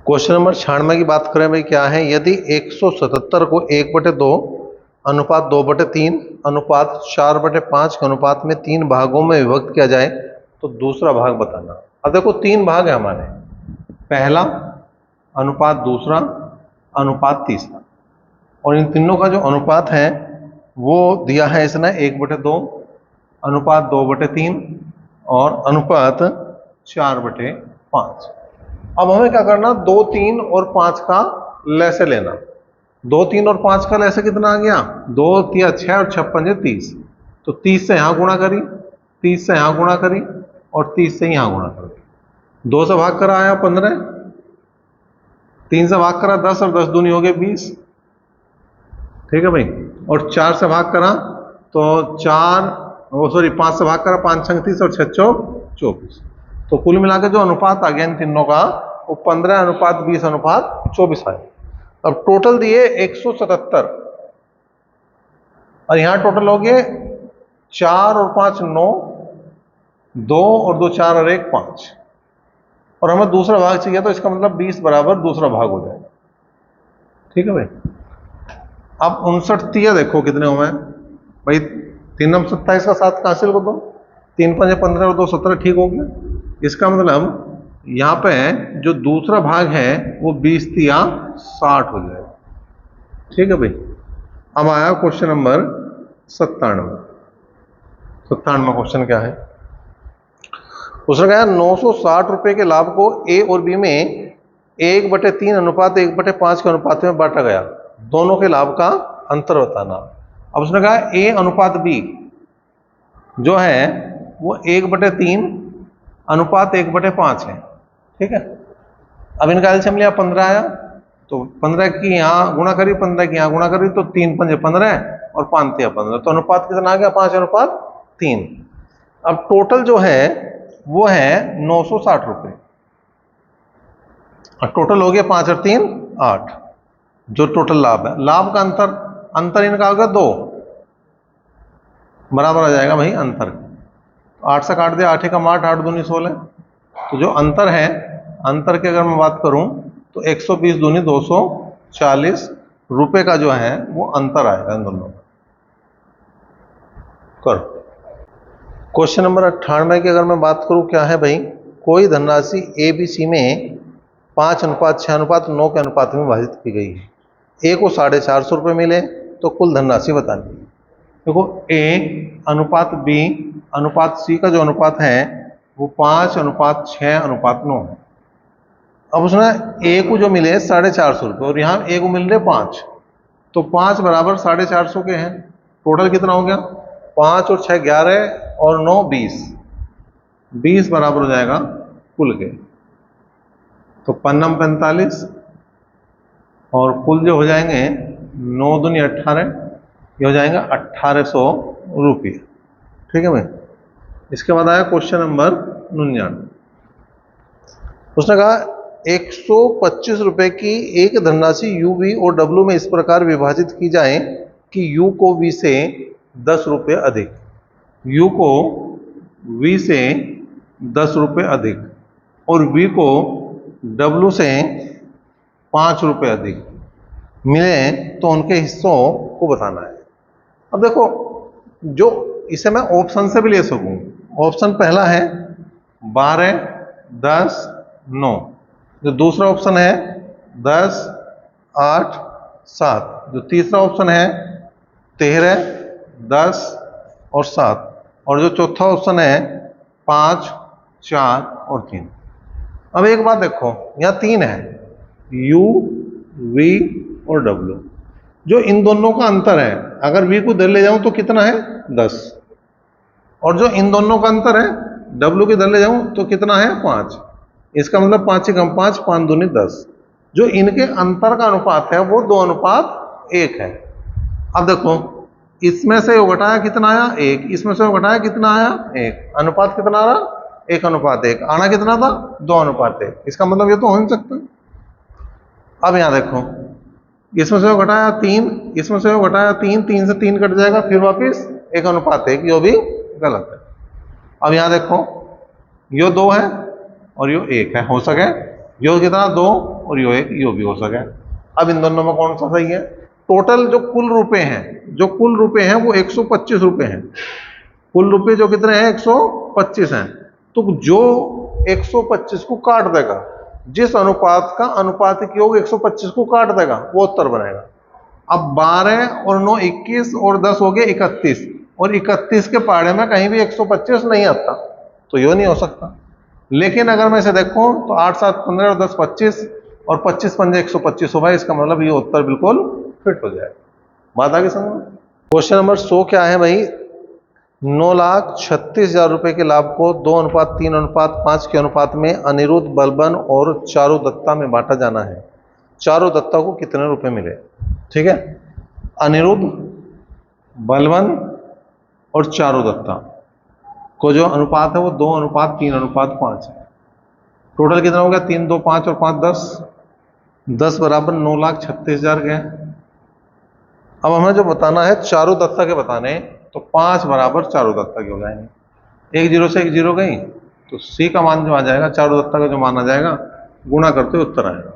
Question number 96 की बात करें भाई, क्या है? यदि 177 को 1/2 अनुपात 2/3 अनुपात 4/5 के अनुपात में 3 भागों में विभक्त किया जाए तो दूसरा भाग बताना। अब देखो 3 भाग है हमारे, पहला अनुपात, दूसरा अनुपात, तीसरा, और इन तीनों का जो अनुपात है वो दिया है इसने 1/2 अनुपात 2/3 और अनुपात 4/5। अब हमें क्या करना, 2, 3 और 5 का लैसे लेना। 2, 3 और 5 का लैसे कितना आ गया? 2 तिया 6 और 6 पंजे 30। तो 30 से यहां गुणा करी, 30 से यहां गुणा करी और 30 से यहां गुणा करी। 2 से भाग करा आया 15, 3 से भाग करा 10 और 10 दूनी हो गए 20। ठीक है भाई। और 4 से भाग करा तो 5 से भाग करा 5 छंग 30 और 6 चौक 24। तो कुल मिलाकर जो अनुपात आ गया इन तीनों का वो 15:20:24 आया। अब टोटल दिए 177 और यहां टोटल हो गए 4 और 5 9, 2 और 2 4 और 1 5, और हमें दूसरा भाग चाहिए तो इसका मतलब 20 बराबर दूसरा भाग हो जाएगा। ठीक है भाई। अब 59 तिया देखो कितने हुए भाई, 3 9 27 का 7 का हासिल को दो, 3 5 15 और 2 17, ठीक हो गया। इसका मतलब यहां पे जो दूसरा भाग है वो 20 तिया 60 हो जाएगा। ठीक है भाई। अब आया क्वेश्चन नंबर 97। 97वां क्वेश्चन क्या है? उसने कहा 960 रुपए के लाभ को ए और बी में 1/3 अनुपात 1/5 के अनुपात में बांटा गया, दोनों के लाभ का अंतर बताना। अब उसने कहा ए अनुपात बी जो है वो 1/3 अनुपात 1/5 है। ठीक है। अब इनका एलसीएम लिया 15 आया, तो 15 की यहां गुणा करी, 15 की यहां गुणा करी, तो 3 पंजे 15 और 5 तिया 15, तो अनुपात कितना आ गया? 5:3। अब टोटल जो है वो है 960 रुपए, और टोटल हो गया 5 और 3 8, जो टोटल लाभ है। लाभ का अंतर इनका होगा 2, बराबर आ जाएगा भाई अंतर। 8 से काट दिया, 8 एकम 8, 8 दूनी 16। तो जो अंतर है, अंतर की अगर मैं बात करूं तो 120 दूनी 240 रुपए का जो है वो अंतर आएगा इन दोनों का। करो। क्वेश्चन नंबर 98 की अगर मैं बात करूं, क्या है भाई? कोई धनराशि ए बी सी में 5:6:9 के अनुपात में विभाजित की गई है। ए को 450 रुपये मिले तो कुल धनराशि बतानी है। देखो ए अनुपात बी अनुपात सी का जो अनुपात है वो 5:6:9 है। अब उसने ए को जो मिले 450 रुपये और यहाँ ए को मिल रहे 5, तो 5 बराबर 450 के हैं। टोटल कितना हो गया? 5 और 6 11 और 9 20, 20 बराबर हो जाएगा कुल के। तो 5 45 और कुल जो हो जाएंगे 9 दूनी 18, ये हो जाएगा 1800 रुपये। ठीक है भाई। इसके बाद आया क्वेश्चन नंबर 99। उसने कहा 125 रुपए की एक धनराशि यू वी और डब्ल्यू में इस प्रकार विभाजित की जाए कि यू को वी से 10 रुपये अधिक, यू को वी से 10 रुपये अधिक और वी को डब्ल्यू से 5 रुपये अधिक मिले तो उनके हिस्सों को बताना है। अब देखो, जो इसे मैं ऑप्शन से भी ले सकूं। ऑप्शन पहला है 12 10 9, जो दूसरा ऑप्शन है 10 8 7, जो तीसरा ऑप्शन है 13 10 और 7, और जो चौथा ऑप्शन है 5 4 और 3। अब एक बात देखो, यहां 3 है, u v और w, जो इन दोनों का अंतर है। अगर v को इधर ले जाऊं तो कितना है? 10, और जो इन दोनों का अंतर है w को इधर ले जाऊं तो कितना है? 5। इसका मतलब 5 एकम 5, 5 दूनी 10। जो इनके अंतर का अनुपात है वो 2:1 है। अब देखो, इसमें से वो घटाया कितना आया? 1, इसमें से वो घटाया कितना आया? 1। अनुपात कितना आ रहा? 1:1। आना कितना था? 2:1। इसका मतलब ये तो हो नहीं सकता। अब यहां देखो, इसमें से वो घटाया 3, इसमें से वो घटाया 3, 3 से 3 कट जाएगा, फिर वापिस 1:1, जो भी गलत है। अब यहां देखो, यो 2 है और यो 1 है, हो सके यो कितना 2 और यो 1, यो भी हो सके। अब इन दोनों में कौन सा सही है? टोटल जो कुल रुपए हैं वो 125 रुपए हैं। कुल रुपए जो कितने हैं? 125 हैं। तो जो 125 को काट देगा, जिस अनुपात का अनुपातिक योग 125 को काट देगा, वो उत्तर बनेगा। अब 12 और 9 21 और 10 हो गए 31, और 31 के पहाड़े में कहीं भी 125 नहीं आता, तो यो नहीं हो सकता। लेकिन अगर मैं इसे देखूं तो 8 7 15 और 10 25 और 25 पंजे 125 हो भाई, इसका मतलब ये उत्तर बिल्कुल फिट हो जाए। बात आगे समझ। क्वेश्चन नंबर 100 क्या है भाई? 9,36,000 रुपए के लाभ को 2:3:5 के अनुपात में अनिरुद्ध, बलबन और चारुदत्ता में बांटा जाना है। चारुदत्ता को कितने रुपए मिले? ठीक है, अनिरुद्ध, बलबन और चारुदत्ता को जो अनुपात है वो 2:3:5 है। टोटल कितना हो गया? 3 2 5 और 5 10, 10 बराबर 9,36,000 के। अब हमें जो बताना है चारुदत्ता के बताने, तो 5 बराबर चारुदत्ता के हो जाएंगे। 1 0 से 1 0 गई, तो सी का मान जो आ जाएगा, चारुदत्ता का जो मान आ जाएगा, गुणा करते हुए उत्तर आएगा।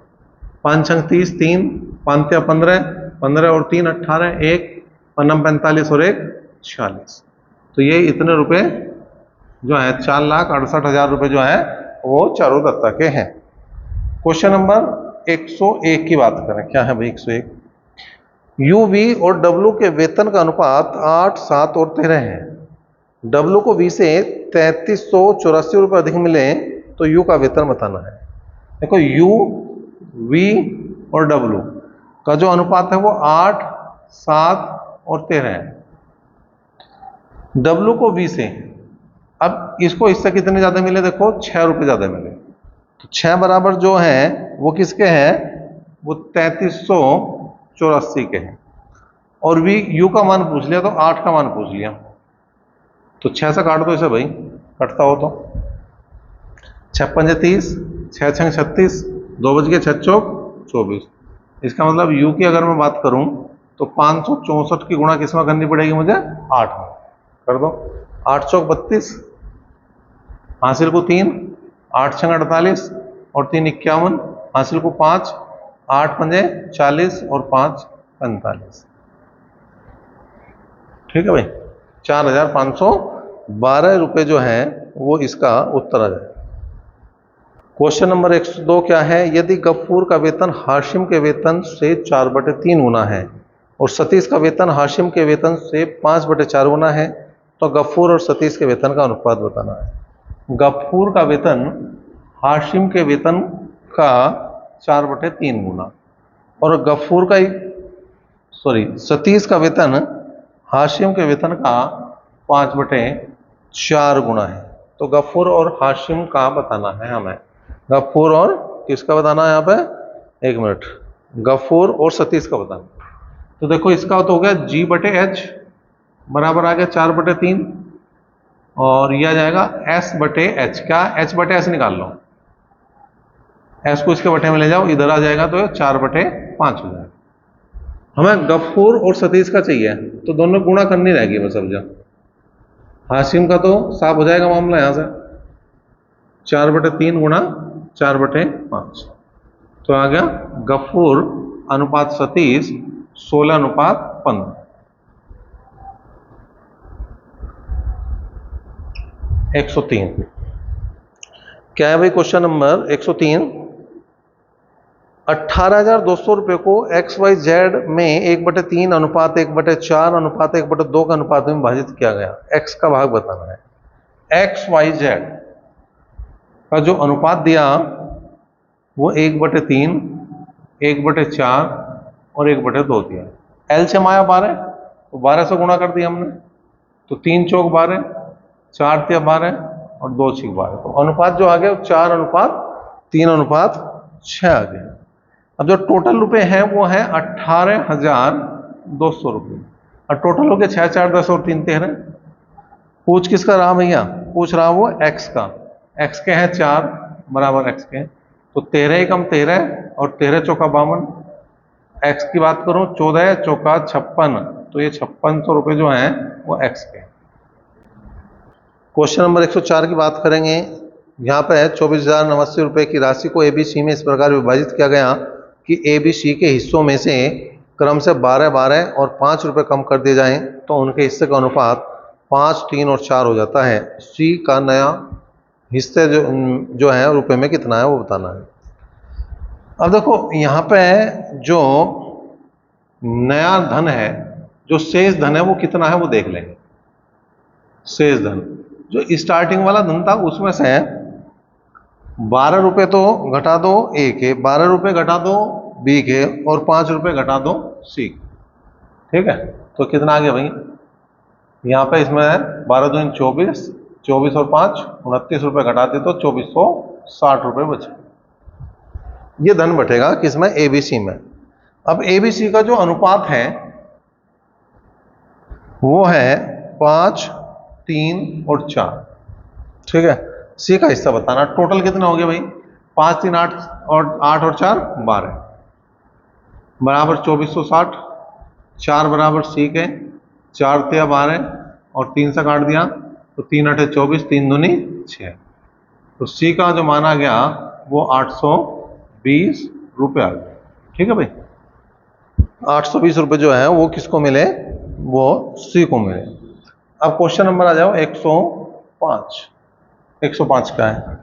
5 छंग 30, 3 5 15, 15 और 3 18, 1 5 45 और 1 46। तो ये इतने रुपए जो है 4,68,000 रुपए जो है वो चारुदत्ता के हैं। क्वेश्चन नंबर 101 की बात करें। क्या है भाई 101? यू, वी और डब्ल्यू के वेतन का अनुपात 8 7 और 13 है। डब्ल्यू को वी से 3384 रुपये अधिक मिले तो यू का वेतन बताना है। देखो यू, वी और डब्ल्यू का जो अनुपात है वो 8 7 और 13 है। डब्ल्यू को वी से, अब इसको इससे कितने ज्यादा मिले? देखो 6 रुपये ज्यादा मिले, तो 6 बराबर जो है वो किसके हैं? वो 3384 के हैं। और वी, यू का मान पूछ लिया तो 8 का मान पूछ लिया, तो 6 से काट दो इसे भाई, कटता हो तो 6 पंजे 30, 6 छंग 36, 2 बज गए 6 चौक 24। इसका मतलब यू की अगर मैं बात करूं तो 564 की गुणा किसमें करनी पड़ेगी मुझे? 8 में। कर दो, 8 चौक 32, हासिल को 3, 8 छंग 48 और 3 51, हासिल को 5, 8 पंजे 40 और 5 45। ठीक है भाई, 4,512 रुपए जो है वो इसका उत्तर आ जाए। क्वेश्चन नंबर 102 क्या है? यदि गफूर का वेतन हाशिम के वेतन से 4/3 गुना है और सतीश का वेतन हाशिम के वेतन से 5/4 गुना है, तो गफूर और सतीश के वेतन का अनुपात बताना है। गफूर का वेतन हाशिम के वेतन का 4/3 गुना, और गफूर का सतीश का वेतन हाशिम के वेतन का 5/4 गुना है। तो गफूर और हाशिम का बताना है हमें। गफूर और किसका बताना है यहाँ पे? 1 मिनट, गफूर और सतीश का बताना। तो देखो इसका तो हो गया G/H बराबर आ गया 4/3, और यह आ जाएगा S/H। क्या? H/S निकाल लो, S को इसके बटे में ले जाओ, इधर आ जाएगा तो 4/5 हो जाएगा। हमें गफूर और सतीश का चाहिए, तो दोनों गुणा करनी रहेगी बस। अब जब हाशिम का तो साफ हो जाएगा मामला यहां से, 4/3 गुणा 4/5, तो आ गया गफूर अनुपात सतीश 16:15। 103 क्या है भाई? क्वेश्चन नंबर 103, 18,200 रुपये को XYZ में 1/3 अनुपात 1/4 अनुपात 1/2 का अनुपात में विभाजित किया गया। x का भाग बताना है। XYZ का जो अनुपात दिया वो 1/3, 1/4 और 1/2 दिया। एलसीएम आया 12, तो 12 से गुणा कर दिया हमने, तो 3 चौक 12, 4 तिया 12 और 2 6 12। तो अनुपात जो आ गया 4:3:6 आ गया। अब जो टोटल रुपए हैं वो है 18,200 रुपये, और टोटल हो गया 6 4 10 और 3 13। पूछ किसका रहा भैया? पूछ रहा वो x का। x के हैं 4 बराबर x के, तो 13 कम 13 और 13 चौका 52। x की बात करूं 14 चौका 56, तो ये 5600 रुपये जो हैं वो x के। क्वेश्चन नंबर 104 की बात करेंगे। यहाँ पे है 24,089 रुपये की राशि को ABC में इस प्रकार विभाजित किया गया कि ABC के हिस्सों में से क्रम से 12 और 5 रुपये कम कर दिए जाएं तो उनके हिस्से का अनुपात 5, 3 और 4 हो जाता है। C का नया हिस्से जो है रुपए में कितना है वो बताना है। अब देखो यहाँ पे जो नया धन है, जो शेष धन है वो कितना है वो देख लेंगे। शेष धन जो स्टार्टिंग वाला धन था उसमें से 12 रुपये तो घटा दो ए के, 12 रुपये घटा दो बी के और 5 रुपये घटा दो सी। ठीक है, तो कितना आ गया भाई? यहाँ पे इसमें 12 दूनी 24, 24 और 5 29 रुपये घटाते तो 2460 रुपये बचे। ये धन बटेगा किसमें? ABC में। अब ABC का जो अनुपात है वो है 5, 3 और 4। ठीक है, C का हिस्सा बताना। टोटल कितना हो गया भाई? 5, 3, 8 और 4 12 बराबर 2460। 4 बराबर C के, 4 × 12 और 3 से काट दिया तो 3 × 8 24, 3 दूनी 6। तो C का जो माना गया वो 820 रुपये आ गया। ठीक है भाई, 820 रुपये जो है वो किसको मिले? वो C को मिले। अब क्वेश्चन नंबर आ जाओ 105। 105 का है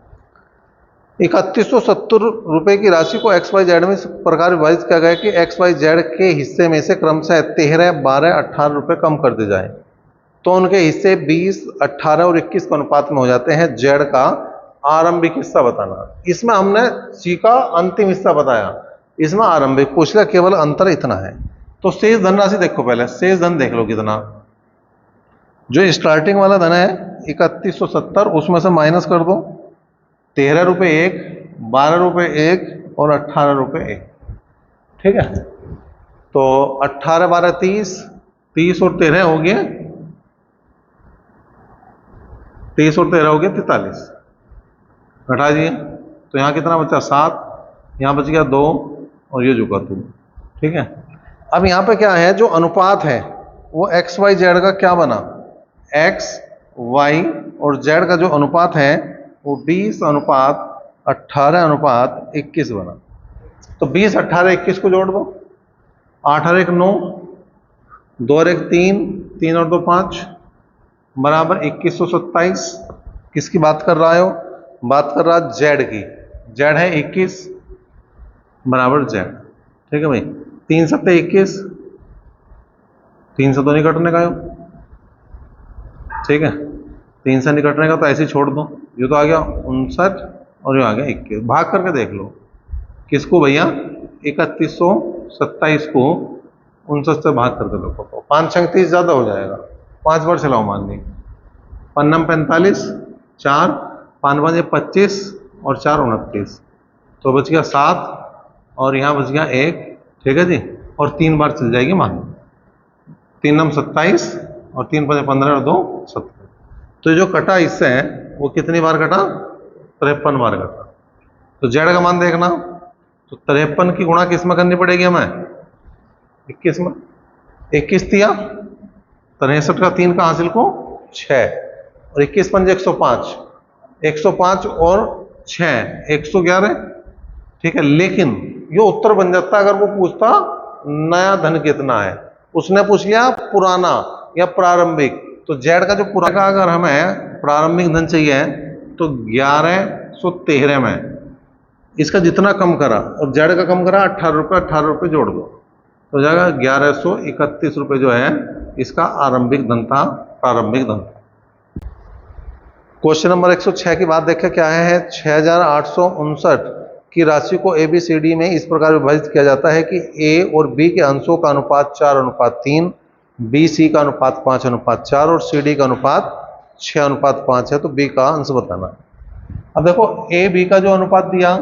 3170 रुपये की राशि को XYZ में इस प्रकार विभाजित किया गया कि XYZ के हिस्से में से क्रम से 13, 12, 18 रुपये कम कर दिए जाए तो उनके हिस्से 20, 18 और 21 के अनुपात में हो जाते हैं। Z का आरंभिक हिस्सा बताना। इसमें हमने C का अंतिम हिस्सा बताया, इसमें आरंभिक पूछ लिया, केवल अंतर इतना है। तो शेष धनराशि देखो, पहले शेष धन देख लो कितना। जो स्टार्टिंग वाला धन है 3170, उसमें से माइनस कर दो 13 रुपये 1, 12 रुपये 1 और 18 रुपये 1। ठीक है, तो 18, 12, 30, 30 और 13 हो गए 30 और 13 हो गए 43। घटा दिए तो यहाँ कितना बचा? 7। यहाँ बच गया 2 और ये झुका 2। ठीक है, अब यहाँ पे क्या है? जो अनुपात है वो XYZ का क्या बना? X, Y और Z का जो अनुपात है वो 20 अनुपात 18 अनुपात 21 बना। तो 20, 18, 21 को जोड़ दो। 8 और 1 9, 2 और 1 3, 3 और 2 5 बराबर 2127। किसकी बात कर रहा है हो? बात कर रहा Z की। Z है 21 बराबर Z। ठीक है भाई, 3 7 21, 3 से तो नहीं कटने का। ठीक है, 3 से निकटने का तो ऐसे ही छोड़ दो। ये तो आ गया 59 और ये आ गया 21। भाग करके देख लो किसको भैया? 3127 को 59 से भाग करके देखो तो 5 × 30 ज्यादा हो जाएगा। 5 बार चलाओ मान ली। 5 45, 4, 5 5 25 और 4 29। तो बच गया 7 और यहाँ बच गया 1। ठीक है जी, और 3 बार चल जाएगी मान लो। 3 9 27 और 3 5 15 और 2 17। तो जो कटा हिस्सा है वो कितनी बार कटा? 53 बार कटा। तो Z का मान देखना, तो 53 की गुणा किस में करनी पड़ेगी हमें? 21 में। 21 दिया 63 का 3 का हासिल को 6 और 21 पंजे 105, 105 और 6 111। ठीक है, लेकिन ये उत्तर बन जाता अगर वो पूछता नया धन कितना है। उसने पूछ लिया पुराना या प्रारंभिक। तो Z का जो पुराना का अगर हमें प्रारंभिक धन चाहिए तो 1113 में इसका जितना कम करा और Z का कम करा 18 रुपये जोड़ दो तो जाएगा 1131 रुपये जो है इसका आरंभिक धन था, प्रारंभिक धन था। क्वेश्चन नंबर 106 की बात देखें क्या है? 6859 की राशि को ABCD में इस प्रकार विभाजित किया जाता है कि A और B के अंशों का अनुपात 4:3, BC का अनुपात 5:4 और CD का अनुपात 6:5 है। तो B का अंश बताना। अब देखो AB का जो अनुपात दिया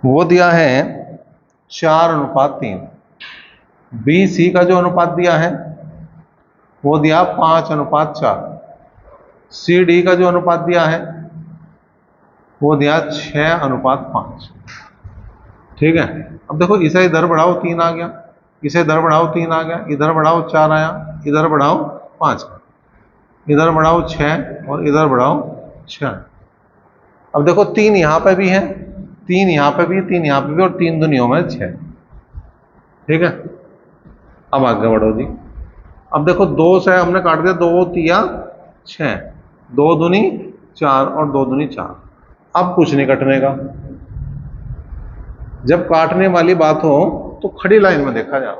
वो दिया है 4:3। BC का जो अनुपात दिया है वो दिया 5:4। CD का जो अनुपात दिया है वो दिया 6:5। ठीक है, अब देखो इसे इधर बढ़ाओ 3 आ गया, इसे इधर बढ़ाओ 3 आ गया, इधर बढ़ाओ 4 आया, इधर बढ़ाओ 5, इधर बढ़ाओ 6 और इधर बढ़ाओ 6। अब देखो 3 यहां पे भी है, 3 यहां पे भी, 3 यहां पे भी, और 3 दुनियों में 6। ठीक है, अब आगे बढ़ो जी। अब देखो 2 से हमने काट दिया, 2 तिया 6, 2 दूनी 4 और 2 दूनी 4। अब कुछ नहीं कटने का। जब काटने वाली बात हो तो खड़ी लाइन में देखा जाए,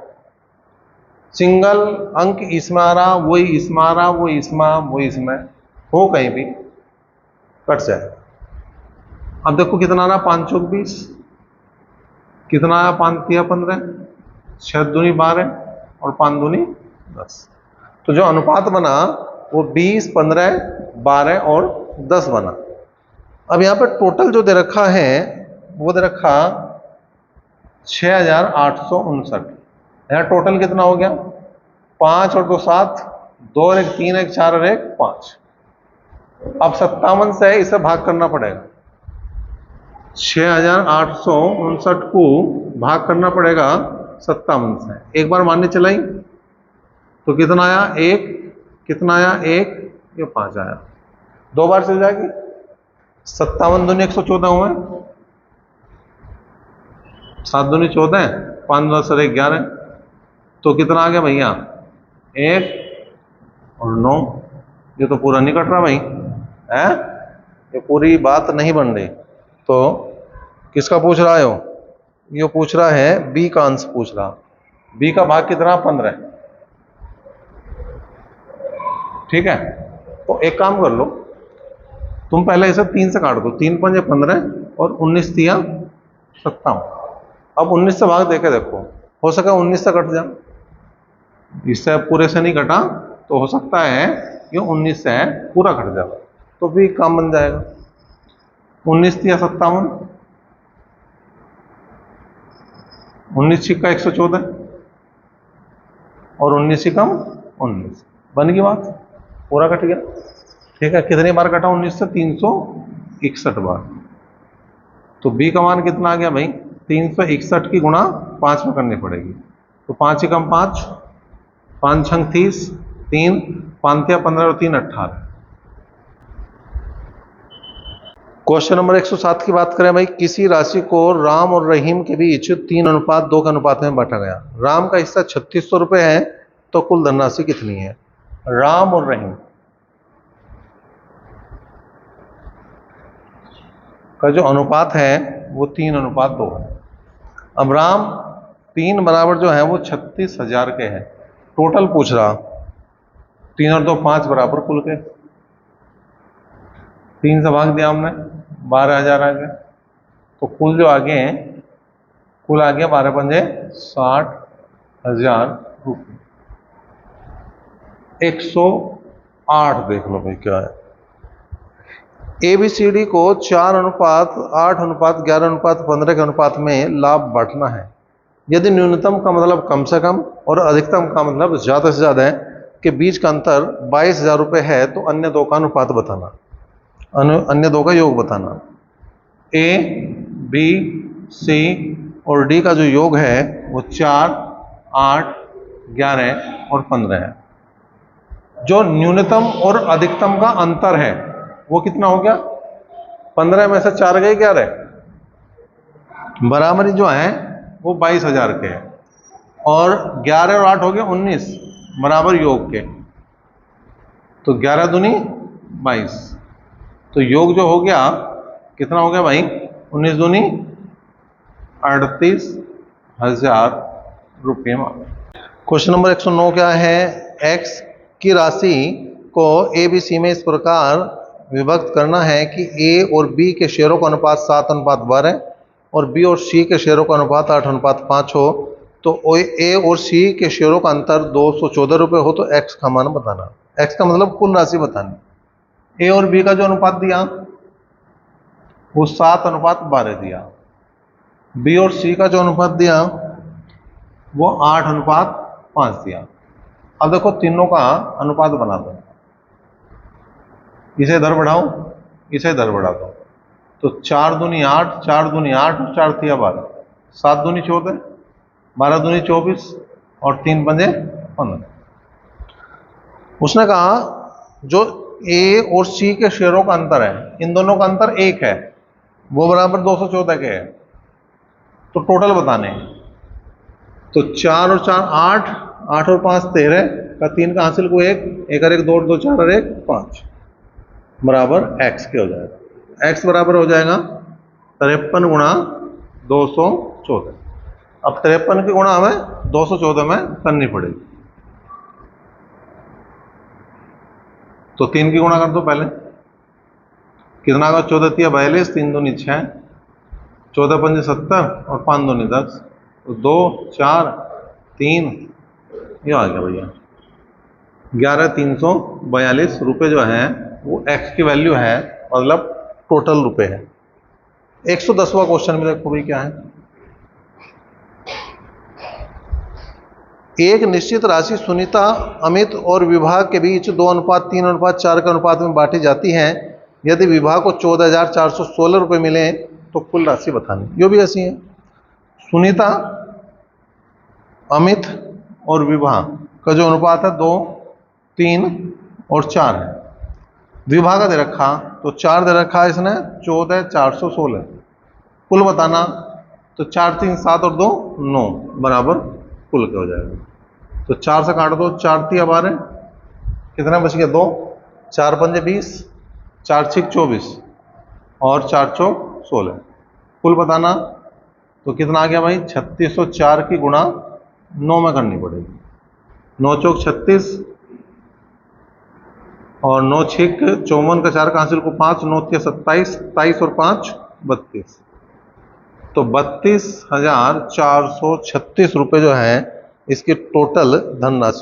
सिंगल अंक इसमें आ रहा, वही इसमें आ रहा, वही इसमें, वही इसमें हो, कहीं भी कट जाए। अब देखो कितना आ रहा, 5 चौक 20, कितना आया, 5 तिया 15, 6 दूनी 12 और 5 दूनी 10। तो जो अनुपात बना वो 20, 15, 12 और 10 बना। अब यहां पर टोटल जो दे रखा है वो दे रखा 6859। यहां टोटल कितना हो गया, 5 और 2 7, 2 और 1 3, 1 4 और 1 5। अब 57 से इसे भाग करना पड़ेगा, 6859 को भाग करना पड़ेगा 57 से। एक बार मानने चलाई तो कितना आया, 1, कितना आया 1, ये 5 आया। 2 बार चल जाएगी, 57 दूनी 114 हुए, 7 दूनी 14, 5 10 और 1 11, तो कितना आ गया भैया, 1 और 9। ये तो पूरा नहीं कट रहा भाई है, ये पूरी बात नहीं बन रही। तो किसका पूछ रहा है हो, ये पूछ रहा है बी का अंश पूछ रहा। बी का भाग कितना, 15। ठीक है, तो एक काम कर लो, तुम पहले इसे 3 से काट दो, 3 पंजे 15 और 19 तिया 57। अब 19 से भाग देके देखो, हो सका 19 से कट जाए, इससे पूरे से नहीं कटा तो हो सकता है ये 19 से पूरा कट जाए, तो भी काम बन जाएगा। 19 तिया 57, 19 छिक्का 114 और 19 कम 19, बन गई बात, पूरा कट गया। ठीक है, कितनी बार कटा 19 से, 361 बार। तो बी का मान कितना आ गया भाई, 361 की गुणा 5 में करनी पड़ेगी। तो 5 कम 5, 5 छंग 30, 3 5 15 और 3 18। क्वेश्चन नंबर 107 की बात करें भाई, किसी राशि को राम और रहीम के बीच 3:2 के अनुपात में बांटा गया। राम का हिस्सा 3600 रुपये है, तो कुल धनराशि कितनी है। राम और रहीम का जो अनुपात है वो 3:2 है। अब राम 3 बराबर जो है वो 36,000 के है, टोटल पूछ रहा, 3 और 2 5 बराबर कुल के, 3 से भाग दिया हमने, 12,000 आ गए। तो कुल जो आगे हैं, कुल आ गया 12 पंजे 60,000 रुपये। 108 देख लो भाई क्या है। ABCD को 4:8:11:15 के अनुपात में लाभ बांटना है। यदि न्यूनतम का मतलब कम से कम और अधिकतम का मतलब ज्यादा से ज्यादा है के बीच का अंतर 22,000 रुपये है, तो अन्य दो का अनुपात बताना, अन्य दो का योग बताना। A, B, C और D का जो योग है वो 4, 8, 11 और 15 है। जो न्यूनतम और अधिकतम का अंतर है वो कितना हो गया, 15 में से 4 गए 11, बराबरी जो है वो 22,000 के है, और 11 और 8 हो गए 19 बराबर योग के, तो 11 दूनी 22, तो योग जो हो गया कितना हो गया भाई, 19 दूनी 38,000 रुपये में। क्वेश्चन नंबर 109 क्या है, एक्स की राशि को ए बी सी में इस प्रकार विभक्त करना है कि ए और बी के शेयरों का अनुपात 7:12 और बी और सी के शेयरों का अनुपात 8:5 हो, तो ए और सी के शेयरों का अंतर 214 रुपये हो, तो एक्स का मान बताना। एक्स का मतलब कुल राशि बतानी। ए और बी का जो अनुपात दिया वो 7:12 दिया, बी और सी का जो अनुपात दिया वो 8:5 दिया। अब देखो तीनों का अनुपात बना दो, इसे इधर बढ़ाओ, इसे इधर बढ़ा दो, तो 4 दूनी 8, 4 दूनी 8 और 4 तिया 12, 7 दूनी 14, 12 दूनी 24 और 3 पंजे 15। उसने कहा जो ए और सी के शेयरों का अंतर है, इन दोनों का अंतर 1 है, वो बराबर 214 के है। तो टोटल बताने हैं। तो 4 और 4 8, 8 और 5 13 का 3 का हासिल को 1, 1 और 1 2 2 4 और 1 5 बराबर x के हो जाएगा। x बराबर हो जाएगा 53 गुणा 214। अब 53 की गुणा हमें 214 में करनी पड़ेगी। तो 3 की गुणा कर दो पहले, कितना का 14 तिया 42, 3 दूनी 6, 14 पंजे 70 और 5 दूनी 10, तो 2 4 3 ये आ गया भैया 11,342 रुपये जो है वो x की वैल्यू है, मतलब टोटल रुपए है। 110वां क्वेश्चन में देखो भाई क्या है। एक निश्चित राशि सुनीता, अमित और विभा के बीच 2:3:4 के अनुपात में बांटी जाती है। यदि विभा को 14,416 रुपये मिले तो कुल राशि बतानी। यो भी ऐसी है, सुनीता, अमित और विभा का जो अनुपात है 2, 3 और 4 है। विभा का दे रखा तो 4 दे रखा है इसने, 14,416 कुल बताना। तो 4 3 7 और 2 9 बराबर कुल के हो जाएगा। तो 4 से काट दो, 4 3 12, कितना बच गया 2, 4 पंजे 20, 4 6 24 और 4 चौक 16 कुल बताना। तो कितना आ गया भाई 3604 की गुणा 9 में करनी पड़ेगी। 9 चौक 36 और 9 6 54 का 4 का हासिल को 5, 9 के 27, 27 और 5 32, तो 32,436 रुपये जो है इसकी टोटल धनराशि